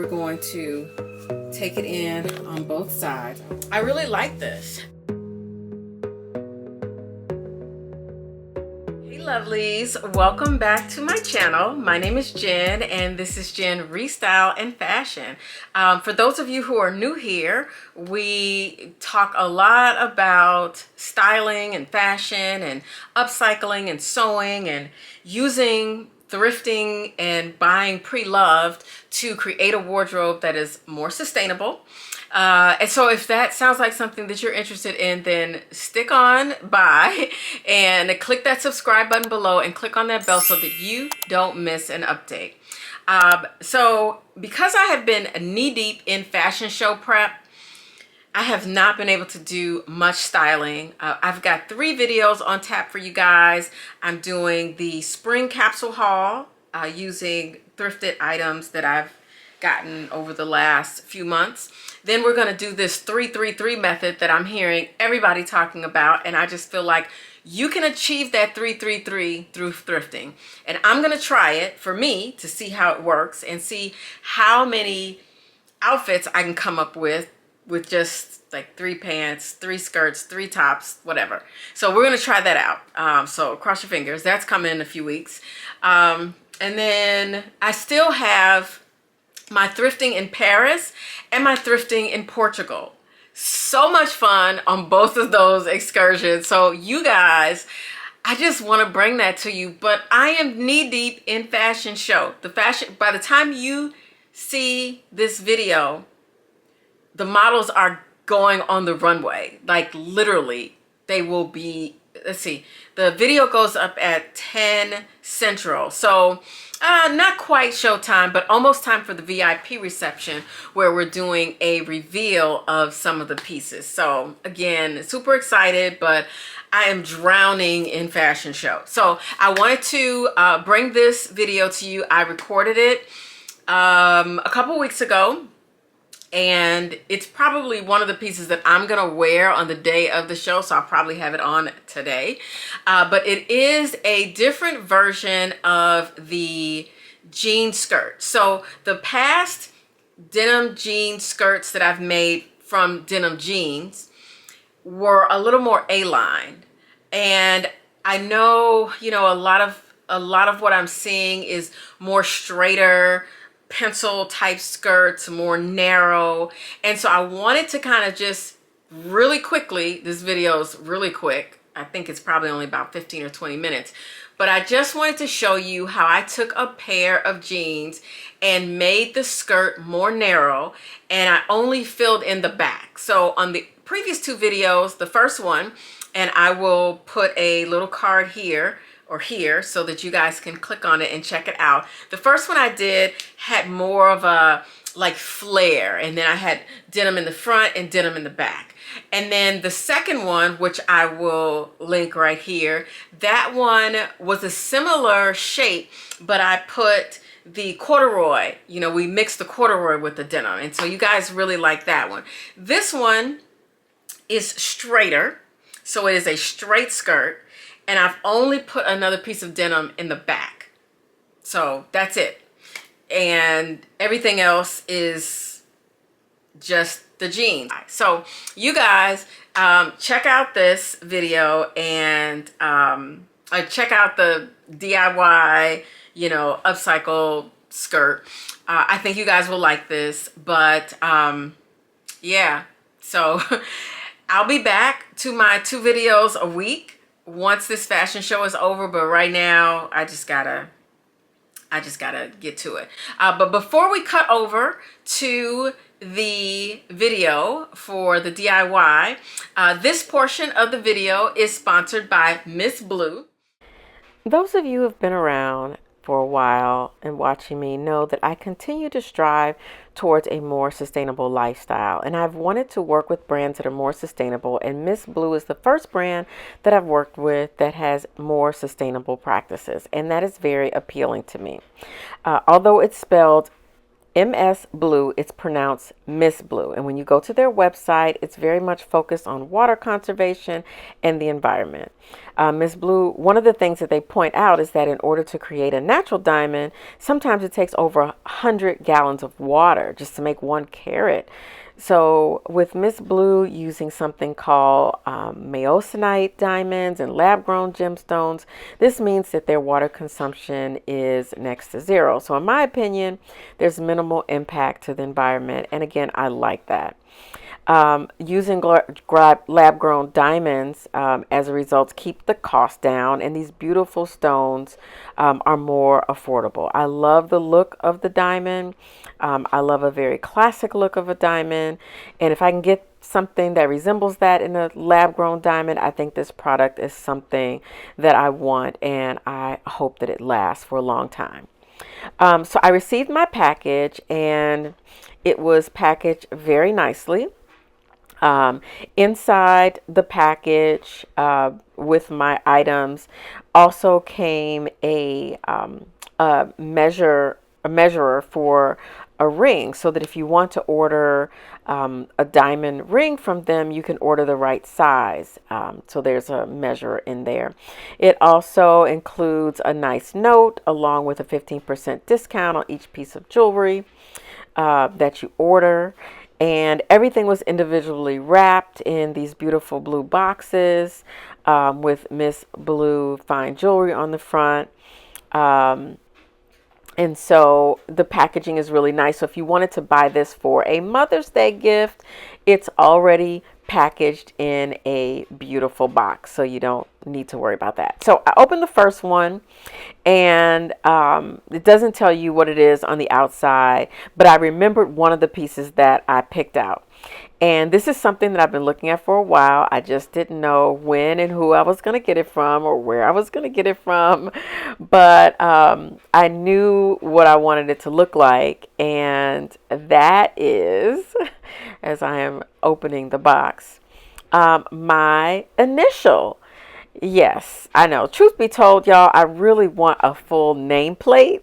we're going to take it in on both sides. I really like this. Hey lovelies, welcome back to my channel. My name is Jen and this is Jen Restyle and Fashion. For those of you who are new here, we talk a lot about styling and fashion and upcycling and sewing and using thrifting and buying pre-loved to create a wardrobe that is more sustainable. And so if that sounds like something that you're interested in, then stick on by and click that subscribe button below and click on that bell so that you don't miss an update. So because I have been knee deep in fashion show prep, I have not been able to do much styling. I've got 3 videos on tap for you guys. I'm doing the spring capsule haul using thrifted items that I've gotten over the last few months. Then we're gonna do this 3-3-3 method that I'm hearing everybody talking about, and I just feel like you can achieve that 3-3-3 through thrifting. And I'm gonna try it for me to see how it works and see how many outfits I can come up with just like 3 pants, 3 skirts, 3 tops, whatever. So we're gonna try that out. So cross your fingers, that's coming in a few weeks. And then I still have my thrifting in Paris and my thrifting in Portugal. So much fun on both of those excursions. So you guys, I just want to bring that to you, but I am knee deep in fashion show. By the time you see this video, the models are going on the runway. Like literally, they will be, let's see, the video goes up at 10 Central. So not quite showtime, but almost time for the VIP reception where we're doing a reveal of some of the pieces. So again, super excited, but I am drowning in fashion show. So I wanted to bring this video to you. I recorded it a couple weeks ago. And it's probably one of the pieces that I'm gonna wear on the day of the show, so I'll probably have it on today. But it is a different version of the jean skirt. So the past denim jean skirts that I've made from denim jeans were a little more A-line. And I know, you know, a lot of what I'm seeing is more straighter, pencil type skirts, more narrow. And so I wanted to kind of just really quickly, this video is really quick, I think it's probably only about 15 or 20 minutes, but I just wanted to show you how I took a pair of jeans and made the skirt more narrow, and I only filled in the back. So on the previous 2 videos, the first one, and I will put a little card here or here so that you guys can click on it and check it out. The first one I did had more of a like flare, and then I had denim in the front and denim in the back. And then the second one, which I will link right here, that one was a similar shape, but I put the corduroy, you know, we mixed the corduroy with the denim, and so you guys really like that one. This one is straighter, so it is a straight skirt, and I've only put another piece of denim in the back. So that's it. And everything else is just the jeans. So you guys check out this video and check out the DIY, you know, upcycle skirt. I think you guys will like this, but yeah, so I'll be back to my 2 videos a week once this fashion show is over, but right now I just gotta get to it. But before we cut over to the video for the DIY, this portion of the video is sponsored by Miss Blue. Those of you who have been around for a while and watching me know that I continue to strive towards a more sustainable lifestyle, and I've wanted to work with brands that are more sustainable, and Miss Blue is the first brand that I've worked with that has more sustainable practices, and that is very appealing to me. Although it's spelled MS Blue. It's pronounced Miss Blue. And when you go to their website, it's very much focused on water conservation and the environment. Miss Blue, one of the things that they point out is that in order to create a natural diamond, sometimes it takes over 100 gallons of water just to make 1 carat. So with Miss Blue using something called moissanite diamonds and lab-grown gemstones, this means that their water consumption is next to zero. So in my opinion, there's minimal impact to the environment. And again, I like that. Using lab-grown diamonds as a result keep the cost down, and these beautiful stones are more affordable. I love the look of the diamond. I love a very classic look of a diamond, and if I can get something that resembles that in a lab-grown diamond, I think this product is something that I want, and I hope that it lasts for a long time. So I received my package, and it was packaged very nicely. Inside the package with my items also came a measurer for a ring, so that if you want to order a diamond ring from them, you can order the right size. So there's a measure in there. It also includes a nice note along with a 15% discount on each piece of jewelry that you order. And everything was individually wrapped in these beautiful blue boxes with Miss Blue fine jewelry on the front. And so the packaging is really nice. So if you wanted to buy this for a Mother's Day gift, it's already packaged in a beautiful box. So you don't need to worry about that. So I opened the first one, and it doesn't tell you what it is on the outside, but I remembered one of the pieces that I picked out. And this is something that I've been looking at for a while. I just didn't know when and who I was going to get it from or where I was going to get it from. But I knew what I wanted it to look like. And that is, as I am opening the box, my initial. Yes, I know. Truth be told, y'all, I really want a full nameplate,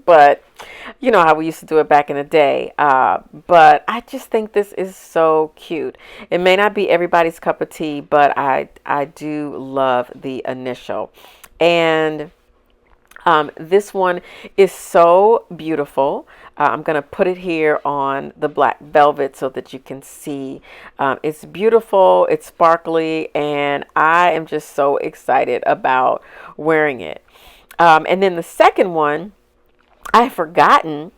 but you know how we used to do it back in the day. But I just think this is so cute. It may not be everybody's cup of tea, but I do love the initial. And this one is so beautiful. I'm going to put it here on the black velvet so that you can see. It's beautiful, it's sparkly, and I am just so excited about wearing it. And then the second one, I had forgotten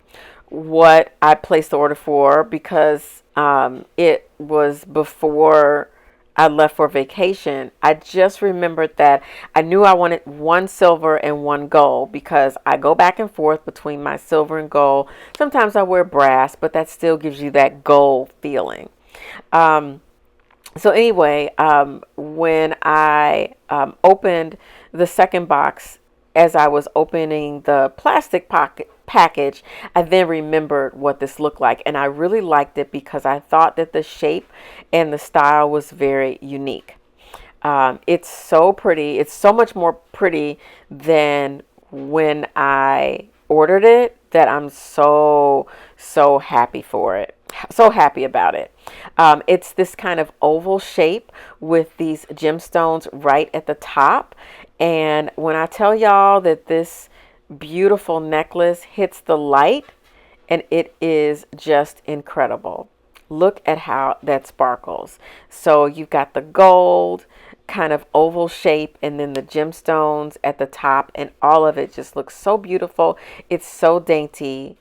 what I placed the order for because it was before I left for vacation. I just remembered that I knew I wanted 1 silver and 1 gold because I go back and forth between my silver and gold. Sometimes I wear brass, but that still gives you that gold feeling. So anyway, when I opened the second box, as I was opening the plastic package, I then remembered what this looked like, and I really liked it because I thought that the shape and the style was very unique. It's so pretty. It's so much more pretty than when I ordered it that I'm so happy for it. So happy about it. It's this kind of oval shape with these gemstones right at the top. And when I tell y'all that this beautiful necklace hits the light, and it is just incredible. Look at how that sparkles. So you've got the gold kind of oval shape and then the gemstones at the top, and all of it just looks so beautiful. It's so dainty.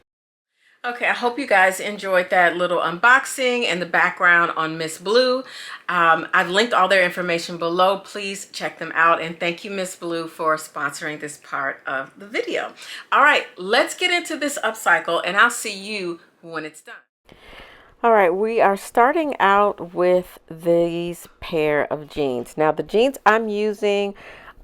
Okay, I hope you guys enjoyed that little unboxing and the background on Miss Blue. I've linked all their information below. Please check them out. And thank you, Miss Blue, for sponsoring this part of the video. All right, let's get into this upcycle, and I'll see you when it's done. All right, we are starting out with these pair of jeans. Now, the jeans I'm using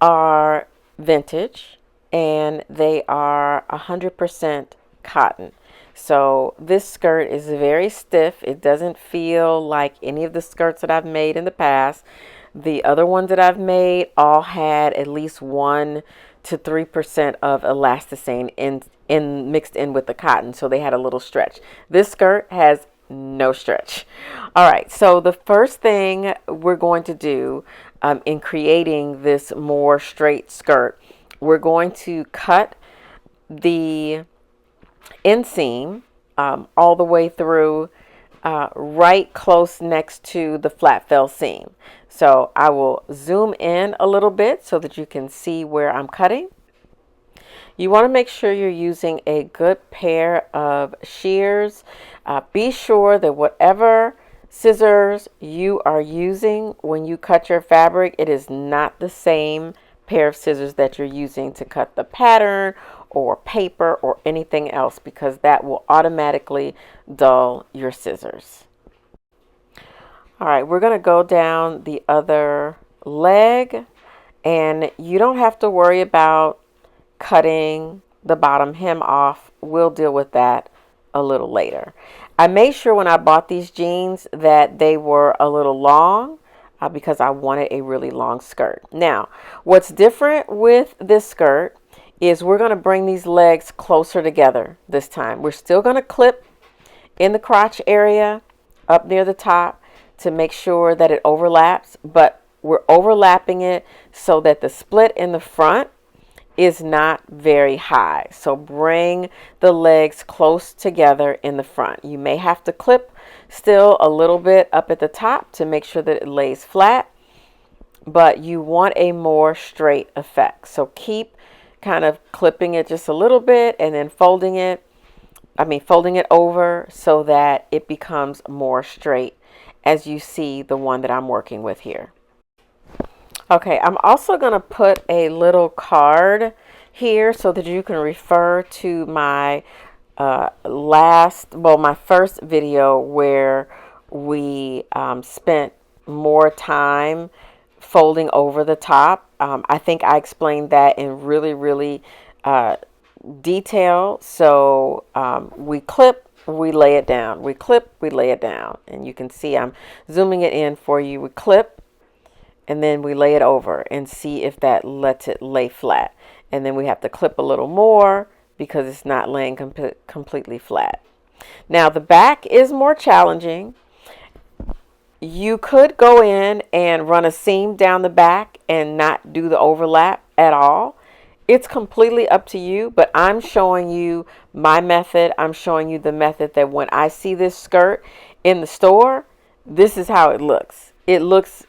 are vintage, and they are 100% cotton. So this skirt is very stiff. It doesn't feel like any of the skirts that I've made in the past. The other ones that I've made all had at least 1 to 3% of elasticine in mixed in with the cotton, so they had a little stretch. This skirt has no stretch. All right, so the first thing we're going to do in creating this more straight skirt, we're going to cut the inseam all the way through right close next to the flat fell seam. So I will zoom in a little bit so that you can see where I'm cutting. You want to make sure you're using a good pair of shears. Be sure that whatever scissors you are using when you cut your fabric, it is not the same pair of scissors that you're using to cut the pattern or paper or anything else, because that will automatically dull your scissors. All right, we're going to go down the other leg, and you don't have to worry about cutting the bottom hem off. We'll deal with that a little later. I made sure when I bought these jeans that they were a little long because I wanted a really long skirt. Now, what's different with this skirt is we're going to bring these legs closer together this time. We're still going to clip in the crotch area up near the top to make sure that it overlaps, but we're overlapping it so that the split in the front is not very high. So bring the legs close together in the front. You may have to clip still a little bit up at the top to make sure that it lays flat, but you want a more straight effect. So keep kind of clipping it just a little bit and then folding it over so that it becomes more straight, as you see the one that I'm working with here. Okay, I'm also going to put a little card here so that you can refer to my my first video where we spent more time folding over the top. I think I explained that in really detail. So we clip, we lay it down. We clip, we lay it down. And you can see I'm zooming it in for you. We clip, and then we lay it over and see if that lets it lay flat. And then we have to clip a little more because it's not laying completely flat. Now the back is more challenging. You could go in and run a seam down the back and not do the overlap at all. It's completely up to you, but I'm showing you my method. I'm showing you the method that when I see this skirt in the store, this is how it looks. It looks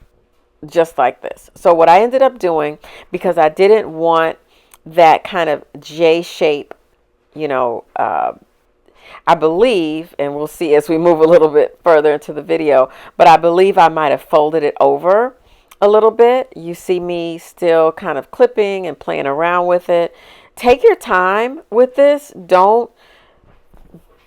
just like this. So what I ended up doing, because I didn't want that kind of J shape, I believe, and we'll see as we move a little bit further into the video, but I believe I might have folded it over a little bit. You see me still kind of clipping and playing around with it. Take your time with this. Don't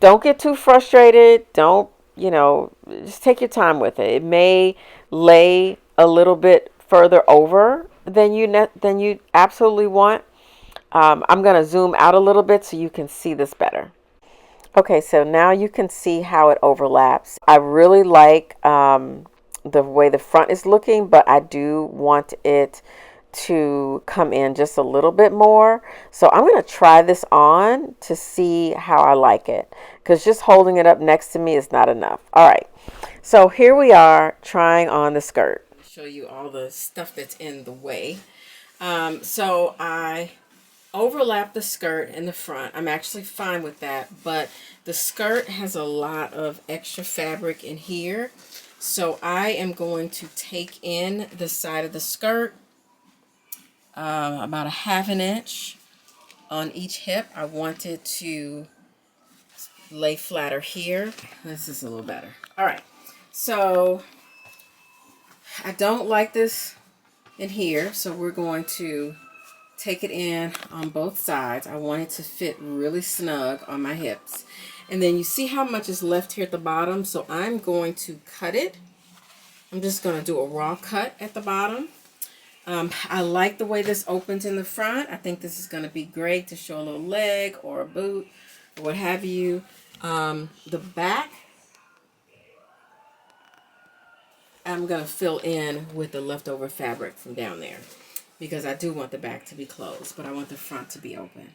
get too frustrated. Don't, just take your time with it. It may lay a little bit further over than you absolutely want. I'm going to zoom out a little bit so you can see this better. Okay, so now you can see how it overlaps. I really like the way the front is looking, but I do want it to come in just a little bit more. So I'm going to try this on to see how I like it, because just holding it up next to me is not enough. All right, so here we are trying on the skirt. Show you all the stuff that's in the way. So I overlap the skirt in the front. I'm actually fine with that, but the skirt has a lot of extra fabric in here. So I am going to take in the side of the skirt about a ½ inch on each hip. I want it to lay flatter here. This is a little better. All right, so I don't like this in here, so we're going to take it in on both sides. I want it to fit really snug on my hips. And then you see how much is left here at the bottom, so I'm going to cut it. I'm just going to do a raw cut at the bottom. I like the way this opens in the front. I think this is going to be great to show a little leg or a boot or what have you. The back, I'm going to fill in with the leftover fabric from down there. because I do want the back to be closed, but I want the front to be open.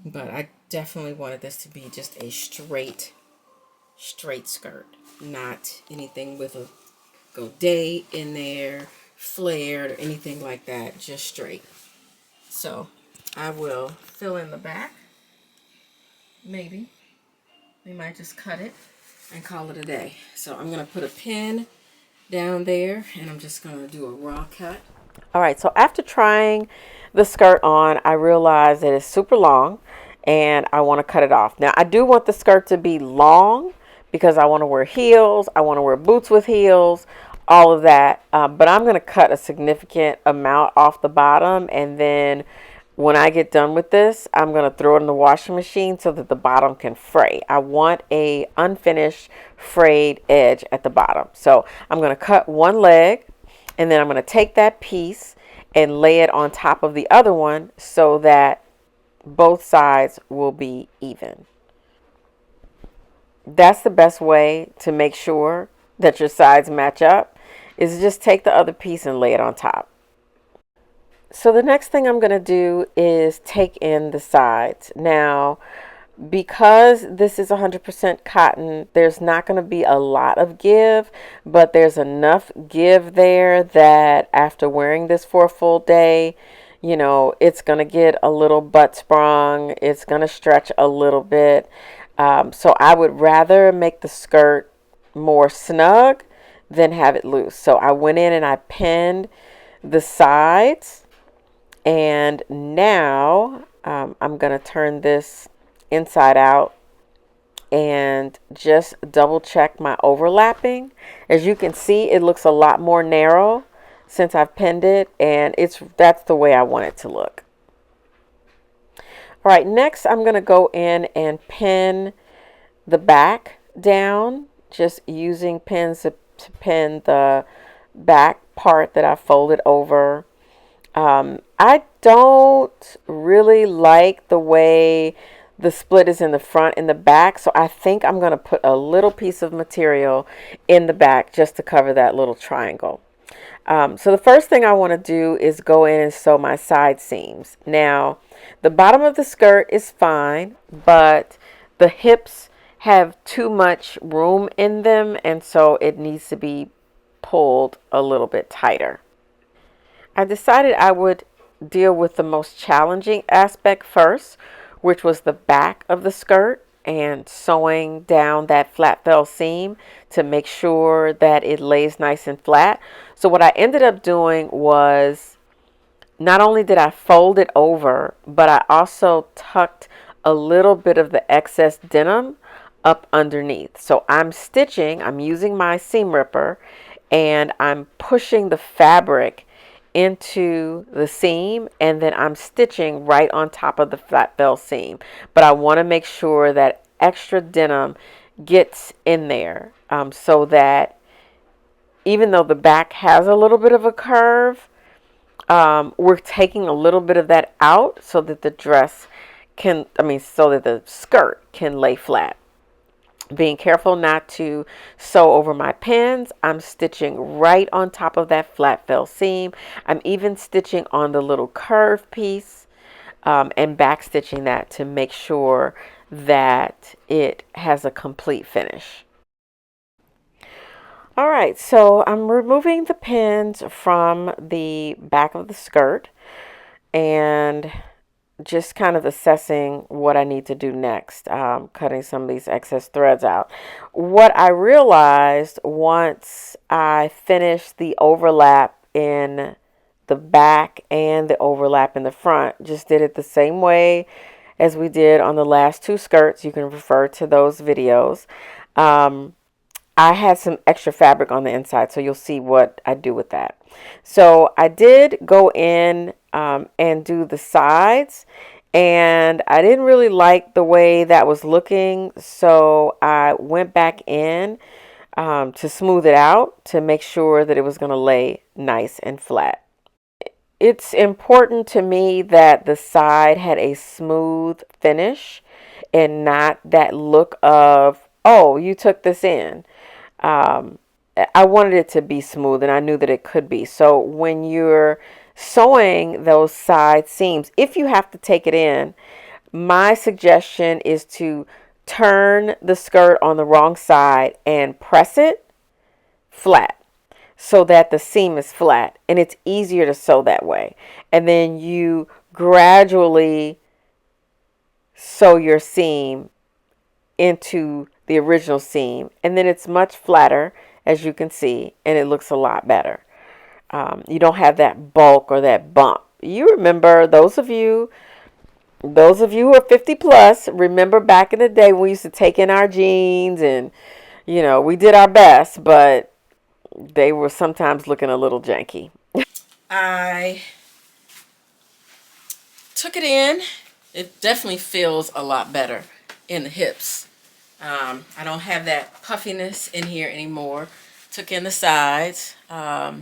But I definitely wanted this to be just a straight skirt, not anything with a godette in there, flared, or anything like that, just straight. So I will fill in the back. Maybe we might just cut it and call it a day. So I'm going to put a pin down there, and I'm just going to do a raw cut. All right, so after trying the skirt on, I realized that it's super long and I want to cut it off. Now, I do want the skirt to be long because I want to wear heels. I want to wear boots with heels, all of that. But I'm going to cut a significant amount off the bottom, and then when I get done with this, I'm going to throw it in the washing machine so that the bottom can fray. I want a unfinished frayed edge at the bottom. So I'm going to cut one leg, and then I'm going to take that piece and lay it on top of the other one so that both sides will be even. That's the best way to make sure that your sides match up, is just take the other piece and lay it on top. So the next thing I'm going to do is take in the sides. Now, because this is 100% cotton, there's not going to be a lot of give, but there's enough give there that after wearing this for a full day, you know, it's going to get a little butt sprung. It's going to stretch a little bit. So I would rather make the skirt more snug than have it loose. So I went in and I pinned the sides. And now I'm going to turn this inside out and just double check my overlapping. As you can see, it looks a lot more narrow since I've pinned it, and that's the way I want it to look. All right, next I'm going to go in and pin the back down, just using pins to pin the back part that I folded over. I don't really like the way the split is in the front and the back, so I think I'm going to put a little piece of material in the back just to cover that little triangle. So the first thing I want to do is go in and sew my side seams. Now, the bottom of the skirt is fine, but the hips have too much room in them, and so it needs to be pulled a little bit tighter. I decided I would deal with the most challenging aspect first, which was the back of the skirt and sewing down that flat fell seam to make sure that it lays nice and flat. So what I ended up doing was, not only did I fold it over, but I also tucked a little bit of the excess denim up underneath. So I'm using my seam ripper, and I'm pushing the fabric into the seam, and then I'm stitching right on top of the flat fell seam. But I want to make sure that extra denim gets in there, so that even though the back has a little bit of a curve, we're taking a little bit of that out so that the so that the skirt can lay flat. Being careful not to sew over my pins, I'm stitching right on top of that flat fell seam. I'm even stitching on the little curve piece, and back stitching that to make sure that it has a complete finish. All right, so I'm removing the pins from the back of the skirt and just kind of assessing what I need to do next, cutting some of these excess threads out. What I realized once I finished the overlap in the back and the overlap in the front, just did it the same way as we did on the last two skirts. You can refer to those videos. I had some extra fabric on the inside, so you'll see what I do with that. So I did go in and do the sides, and I didn't really like the way that was looking, so I went back in to smooth it out to make sure that it was going to lay nice and flat. It's important to me that the side had a smooth finish and not that look of, oh, you took this in. I wanted it to be smooth, and I knew that it could be. So when you're sewing those side seams, if you have to take it in, my suggestion is to turn the skirt on the wrong side and press it flat so that the seam is flat, and it's easier to sew that way. And then you gradually sew your seam into the original seam, and then it's much flatter, as you can see, and it looks a lot better. You don't have that bulk or that bump. You remember, those of you who are 50 plus, remember back in the day when we used to take in our jeans, and we did our best, but they were sometimes looking a little janky. I took it in. It definitely feels a lot better in the hips. I don't have that puffiness in here anymore. Took in the sides. I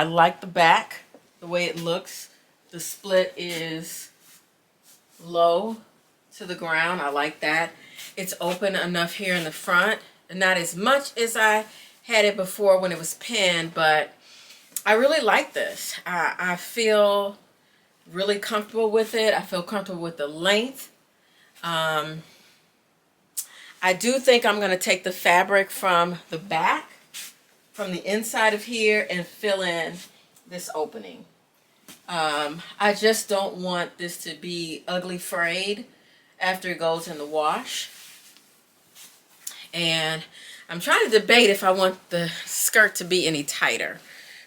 like the back, the way it looks. The split is low to the ground. I like that. It's open enough here in the front. Not as much as I had it before when it was pinned, but I really like this. I feel really comfortable with it. I feel comfortable with the length. I do think I'm going to take the fabric from the back, from the inside of here, and fill in this opening. I just don't want this to be ugly frayed after it goes in the wash. And I'm trying to debate if I want the skirt to be any tighter.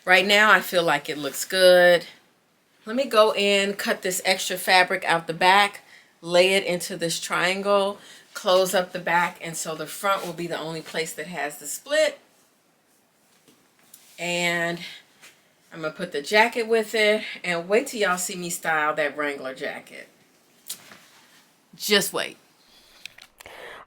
Right now I feel like it looks good. Let me go in, cut this extra fabric out the back, lay it into this triangle, close up the back, and so the front will be the only place that has the split. And I'm going to put the jacket with it, and wait till y'all see me style that Wrangler jacket. Just wait.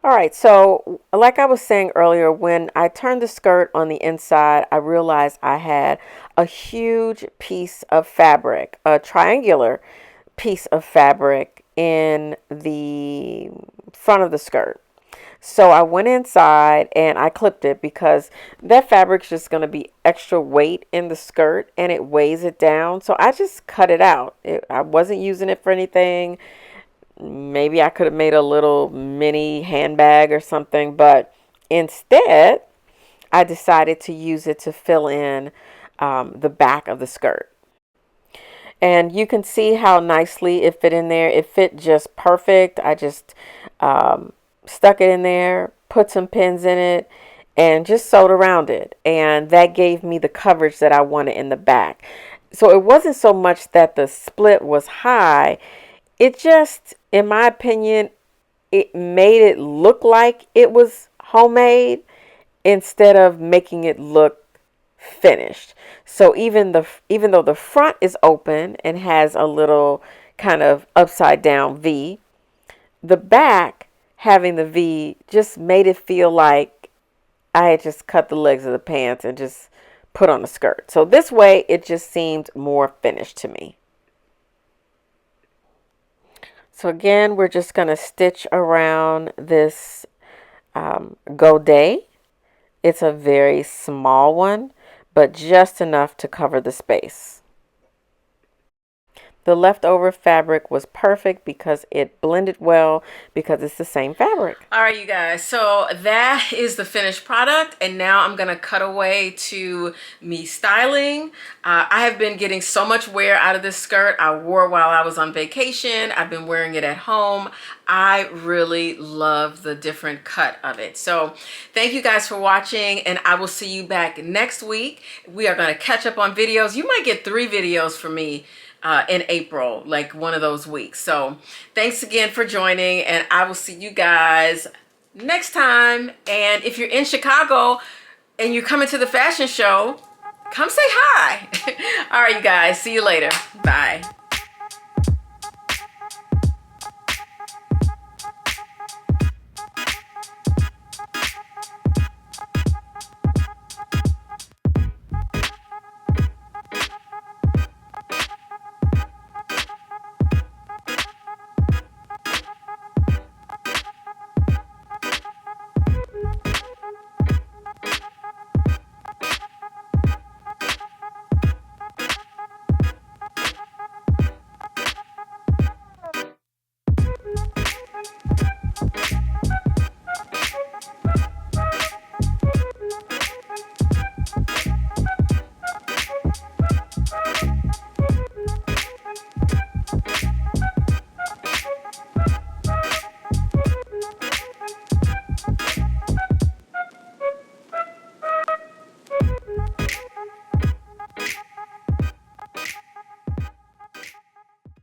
All right, so like I was saying earlier, when I turned the skirt on the inside, I realized I had a huge piece of fabric, a triangular piece of fabric in the front of the skirt. So I went inside and I clipped it because that fabric's just going to be extra weight in the skirt and it weighs it down. So I just cut it out. I wasn't using it for anything. Maybe I could have made a little mini handbag or something, but instead I decided to use it to fill in the back of the skirt. And you can see how nicely it fit in there. It fit just perfect. I just stuck it in there, put some pins in it, and just sewed around it. And that gave me the coverage that I wanted in the back. So it wasn't so much that the split was high. It just, in my opinion, it made it look like it was homemade instead of making it look finished. So even though the front is open and has a little kind of upside down V, the back having the V just made it feel like I had just cut the legs of the pants and just put on a skirt. So this way it just seemed more finished to me. So again, we're just going to stitch around this godet. It's a very small one, but just enough to cover the space. The leftover fabric was perfect because it blended well because it's the same fabric. All right, you guys, so that is the finished product, and now I'm gonna cut away to me styling. I have been getting so much wear out of this skirt. I wore it while I was on vacation. I've been wearing it at home. I really love the different cut of it. So thank you guys for watching, and I will see you back next week. We are gonna catch up on videos. You might get 3 videos from me in April, like one of those weeks. So thanks again for joining, and I will see you guys next time. And if you're in Chicago and you're coming to the fashion show, come say hi. All right, you guys, see you later. Bye.